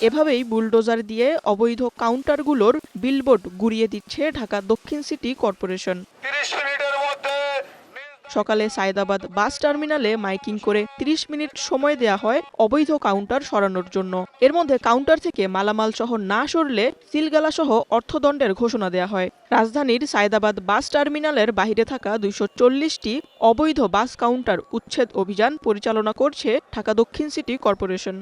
এভাবেই বুলডোজার দিয়ে অবৈধ কাউন্টারগুলোর বিলবোর্ড গুঁড়িয়ে দিচ্ছে ঢাকা দক্ষিণ সিটি কর্পোরেশন। সকালে সায়েদাবাদ বাস টার্মিনালে মাইকিং করে ৩০ মিনিট সময় দেয়া হয় অবৈধ কাউন্টার সরানোর জন্য। এর মধ্যে কাউন্টার থেকে মালামাল সহ না সরলে সিলগালা সহ অর্থদণ্ডের ঘোষণা দেয়া হয়। রাজধানীর সায়েদাবাদ বাস টার্মিনালের বাহিরে থাকা ২৪০টি অবৈধ বাস কাউন্টার উচ্ছেদ অভিযান পরিচালনা করছে ঢাকা দক্ষিণ সিটি কর্পোরেশন।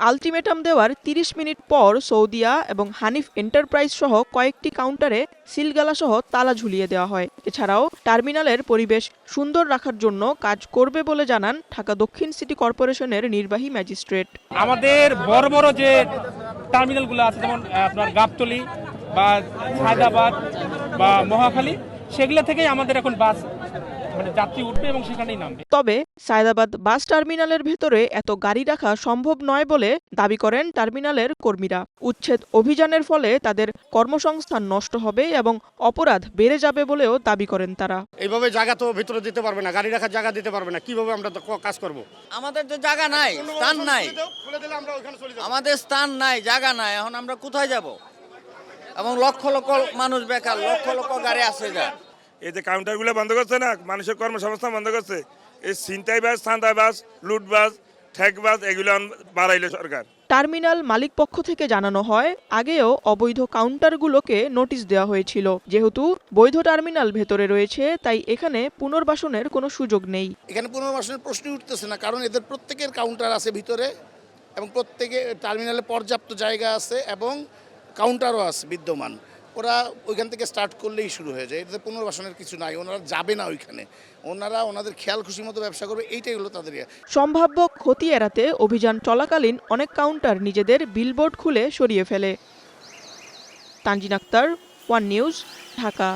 আলটিমেটাম দেওয়ার ৩০ মিনিট পর সৌদিয়া এবং হানিফ এন্টারপ্রাইজ সহ কয়েকটি কাউন্টারে সিলগালা সহ তালা ঝুলিয়ে দেওয়া হয়। এছাড়াও টার্মিনালের পরিবেশ সুন্দর রাখার জন্য কাজ করবে বলে জানান ঢাকা দক্ষিণ সিটি কর্পোরেশনের নির্বাহী ম্যাজিস্ট্রেট। আমাদের বড় বড় যে টার্মিনালগুলো আছে, যেমন আপনার গাবতলী বা সায়দাবাদ বা মহাখালী, সেগুলো থেকেই আমাদের এখন বাস যাত্রী উঠবে এবং সেখানেই নামবে। তবে সায়েদাবাদ বাস টার্মিনালের ভেতরে এত গাড়ি রাখা সম্ভব নয় বলে দাবি করেন টার্মিনালের কর্মীরা। উচ্ছেদ অভিযানের ফলে তাদের কর্মসংস্থান নষ্ট হবে এবং অপরাধ বেড়ে যাবে বলেও দাবি করেন তারা। এইভাবে জায়গা তো ভিতরে দিতে পারবে না, গাড়ি রাখার জায়গা দিতে পারবে না, কিভাবে আমরা কাজ করব? আমাদের তো জায়গা নাই, স্থান নাই, আমাদের স্থান নাই, জায়গা নাই, এখন আমরা কোথায় যাব? এবং লক্ষ লক্ষ মানুষ বেকার, লক্ষ লক্ষ গাড়ি আসে যায়। এই যে কাউন্টারগুলো বন্ধ করছে না, মানুষের কর্মসংস্থান বন্ধ করছে। এই ছিনতাই বাস, ছাঁদাবাজ, লুটবাজ, ঠেকবাজ এগুলো বাড়াইলো সরকার। টার্মিনাল মালিক পক্ষ থেকে জানানো হয়, আগেও অবৈধ কাউন্টারগুলোকে নোটিশ দেওয়া হয়েছিল। যেহেতু বৈধ টার্মিনাল ভেতরে রয়েছে, তাই এখানে পুনর্বাসনের কোনো সুযোগ নেই। এখানে পুনর্বাসনের প্রশ্নই উঠতেছে না, কারণ এদের প্রত্যেকের কাউন্টার আছে ভিতরে এবং প্রত্যেকে টার্মিনালে পর্যাপ্ত জায়গা আছে এবং কাউন্টারও আছে বিদ্যমান। ওরা ওইখান থেকে স্টার্ট করলেই শুরু হয়ে যায়, এটাতে পুনর্বাসনের কিছু নাই, ওনারা যাবে না ওইখানে, ওনারা ওনাদের খেয়াল খুশি মতো ব্যবসা করবে, এইটাই হলো তাদের। সম্ভাব্য ক্ষতি এড়াতে অভিযান চলাকালীন অনেক কাউন্টার নিজেদের বিলবোর্ড খুলে সরিয়ে ফেলে। Tanjin Akter, One News, Dhaka.